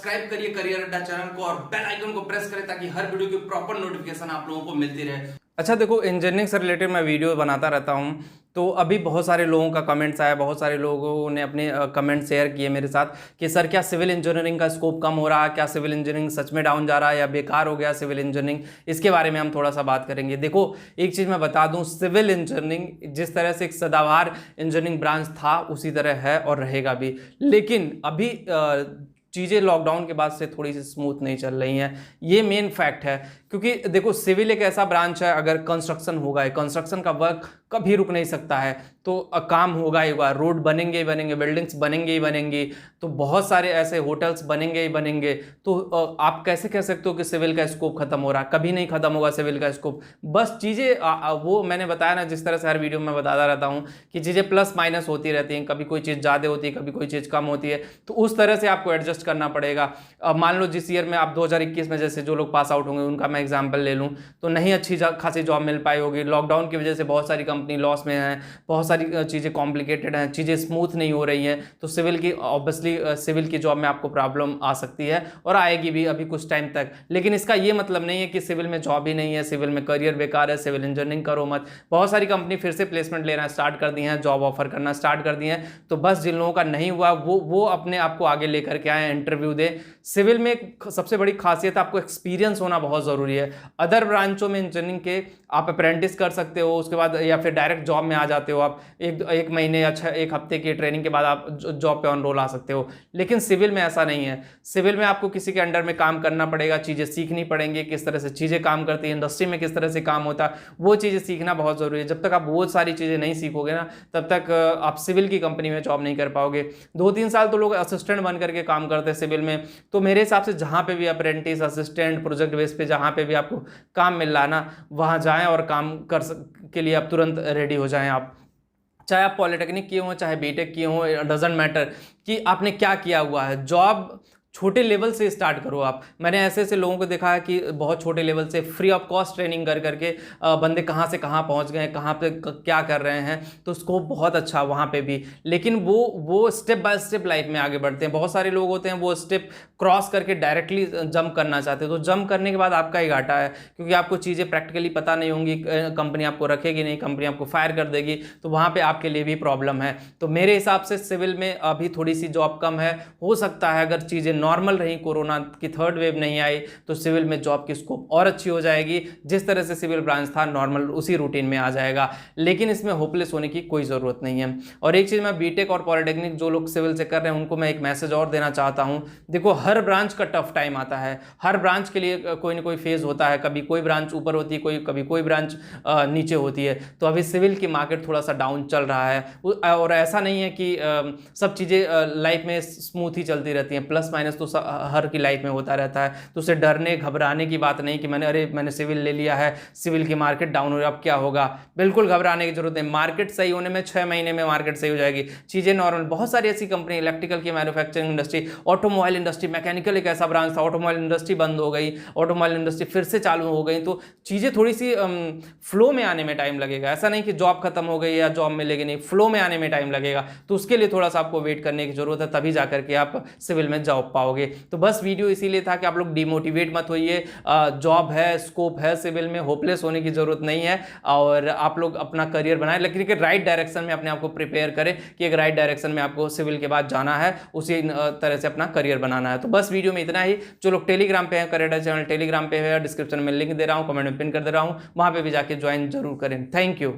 Subscribe करिए career अड्डा channel को और बेल आइकन को प्रेस करें ताकि हर वीडियो की प्रॉपर नोटिफिकेशन आप लोगों को मिलती रहे। अच्छा देखो, इंजीनियरिंग से रिलेटेड मैं वीडियो बनाता रहता हूँ, तो अभी बहुत सारे लोगों का कमेंट्स आया, बहुत सारे लोगों ने अपने कमेंट शेयर किए मेरे साथ कि सर क्या सिविल इंजीनियरिंग का स्कोप कम हो रहा है, क्या सिविल इंजीनियरिंग सच में डाउन जा रहा है या बेकार हो गया सिविल इंजीनियरिंग। इसके बारे में हम थोड़ा सा बात करेंगे। देखो, एक चीज़ मैं बता दूं, सिविल इंजीनियरिंग जिस तरह से एक सदाबहार इंजीनियरिंग ब्रांच था उसी तरह है और रहेगा भी, लेकिन अभी चीज़ें लॉकडाउन के बाद से थोड़ी सी स्मूथ नहीं चल रही हैं। ये मेन फैक्ट है, क्योंकि देखो सिविल एक ऐसा ब्रांच है, अगर कंस्ट्रक्शन होगा, कंस्ट्रक्शन का वर्क कभी रुक नहीं सकता है, तो काम होगा ही होगा, रोड बनेंगे ही बनेंगे, बिल्डिंग्स बनेंगे ही बनेंगी, तो बहुत सारे ऐसे होटल्स बनेंगे ही बनेंगे। तो आप कैसे कह सकते हो कि सिविल का स्कोप खत्म हो रहा है? कभी नहीं खत्म होगा सिविल का स्कोप। बस चीज़ें वो मैंने बताया ना, जिस तरह से हर वीडियो में बताता रहता हूँ कि चीज़ें प्लस माइनस होती रहती हैं, कभी कोई चीज़ ज़्यादा होती है, कभी कोई चीज़ कम होती है, तो उस तरह से आपको एडजस्ट करना पड़ेगा। मान लो जिस ईयर में आप 2021 में जैसे जो लोग पास आउट होंगे उनका मैं एग्जांपल ले लूं, तो नहीं अच्छी खासी जॉब मिल पाई होगी। लॉकडाउन की वजह से बहुत सारी कंपनी लॉस में है, बहुत सारी चीज़ें कॉम्प्लिकेटेड हैं, चीज़ें स्मूथ नहीं हो रही हैं, तो सिविल की ऑब्वियसली सिविल की जॉब में आपको प्रॉब्लम आ सकती है और आएगी भी अभी कुछ टाइम तक। लेकिन इसका ये मतलब नहीं है कि सिविल में जॉब ही नहीं है, सिविल में करियर बेकार है, सिविल इंजीनियरिंग करो मत। बहुत सारी कंपनी फिर से प्लेसमेंट लेना स्टार्ट कर दी हैं, जॉब ऑफर करना स्टार्ट कर दी हैं, तो बस जिन लोगों का नहीं हुआ वो अपने आप को आगे लेकर के आए, इंटरव्यू दे। सिविल में सबसे बड़ी खासियत आपको एक्सपीरियंस होना बहुत ज़रूरी है। अदर ब्रांचों में इंजीनियरिंग के आप अप्रेंटिस कर सकते हो, उसके बाद या फिर डायरेक्ट जॉब में आ जाते हो आप, एक महीने या एक हफ्ते की ट्रेनिंग के बाद आप जॉब पे ऑन रोल आ सकते हो। लेकिन सिविल में ऐसा नहीं है। सिविल में आपको किसी के अंडर में काम करना पड़ेगा, चीज़ें सीखनी पड़ेंगी, किस तरह से चीज़ें काम करती है, इंडस्ट्री में किस तरह से काम होता है, वो चीज़ें सीखना बहुत ज़रूरी है। जब तक आप वो सारी चीज़ें नहीं सीखोगे ना, तब तक आप सिविल की कंपनी में जॉब नहीं कर पाओगे। 2-3 साल तो लोग असिस्टेंट बन करके काम करते हैं सिविल में, तो मेरे हिसाब से जहाँ पे भी अप्रेंटिस, असिस्टेंट, प्रोजेक्ट बेस पे जहाँ पे भी आपको काम मिल रहा है ना, वहाँ जाएं और काम के लिए आप तुरंत रेडी हो जाएं। आप चाहे आप पॉलिटेक्निक किए हों, चाहे बीटेक किए हों, डजेंट मैटर कि आपने क्या किया हुआ है। जॉब छोटे लेवल से स्टार्ट करो आप। मैंने ऐसे ऐसे लोगों को देखा है कि बहुत छोटे लेवल से फ्री ऑफ कॉस्ट ट्रेनिंग कर करके बंदे कहाँ से कहाँ पहुँच गए, कहाँ पे क्या कर रहे हैं, तो स्कोप बहुत अच्छा वहाँ पे भी। लेकिन वो स्टेप बाय स्टेप लाइफ में आगे बढ़ते हैं। बहुत सारे लोग होते हैं वो स्टेप क्रॉस करके डायरेक्टली जंप करना चाहते हैं, तो जंप करने के बाद आपका ही घाटा है, क्योंकि आपको चीज़ें प्रैक्टिकली पता नहीं होंगी, कंपनी आपको रखेगी नहीं, कंपनी आपको फायर कर देगी, तो वहाँ पर आपके लिए भी प्रॉब्लम है। तो मेरे हिसाब से सिविल में अभी थोड़ी सी जॉब कम है। हो सकता है अगर चीज़ें नॉर्मल रही, कोरोना की थर्ड वेव नहीं आई, तो सिविल में जॉब की स्कोप और अच्छी हो जाएगी। जिस तरह से सिविल ब्रांच था नॉर्मल उसी रूटीन में आ जाएगा। लेकिन इसमें होपलेस होने की कोई ज़रूरत नहीं है। और एक चीज़ मैं बीटेक और पॉलिटेक्निक जो लोग सिविल से कर रहे हैं उनको मैं एक मैसेज और देना चाहता हूँ। देखो, हर ब्रांच का टफ टाइम आता है, हर ब्रांच के लिए कोई ना कोई फेज होता है। कभी कोई ब्रांच ऊपर होती है, कभी कोई ब्रांच नीचे होती है। तो अभी सिविल की मार्केट थोड़ा सा डाउन चल रहा है, और ऐसा नहीं है कि सब चीज़ें लाइफ में स्मूथ ही चलती रहती हैं। प्लस माइनस तो हर की लाइफ में होता रहता है। तो उसे डरने घबराने की बात नहीं कि मैंने सिविल ले लिया है, सिविल की मार्केट डाउन हो रही है, अब क्या होगा। बिल्कुल घबराने की जरूरत नहीं। मार्केट सही होने में 6 महीने में मार्केट सही हो जाएगी, चीज़ें नॉर्मल। बहुत सारी ऐसी कंपनी, इलेक्ट्रिकल की manufacturing industry, automobile industry, mechanical एक ऐसा ब्रांच था, ऑटोमोबाइल इंडस्ट्री बंद हो गई, ऑटोमोबाइल इंडस्ट्री फिर से चालू हो गई। तो चीज़ें थोड़ी सी फ्लो में आने में टाइम लगेगा। ऐसा नहीं कि जॉब खत्म हो गई या जॉब मिलेगी नहीं, फ्लो में आने में टाइम लगेगा। तो उसके लिए थोड़ा सा आपको वेट करने की जरूरत है, तभी जाकर के आप सिविल में जॉब पाओगे। तो बस वीडियो इसीलिए था कि आप लोग डिमोटिवेट मत होइए। जॉब है, स्कोप है सिविल में, होपलेस होने की जरूरत नहीं है, और आप लोग अपना करियर बनाएं, लेकिन एक राइट डायरेक्शन में अपने आप को प्रिपेयर करें कि एक राइट डायरेक्शन में आपको सिविल के बाद जाना है, उसी तरह से अपना करियर बनाना है। तो बस वीडियो में इतना ही। जो लोग टेलीग्राम पे हैं, करियर चैनल टेलीग्राम पे है, डिस्क्रिप्शन में लिंक दे रहा हूँ, कमेंट में पिन कर दे रहा हूँ, वहां पे भी जाके ज्वाइन जरूर करें। Thank you.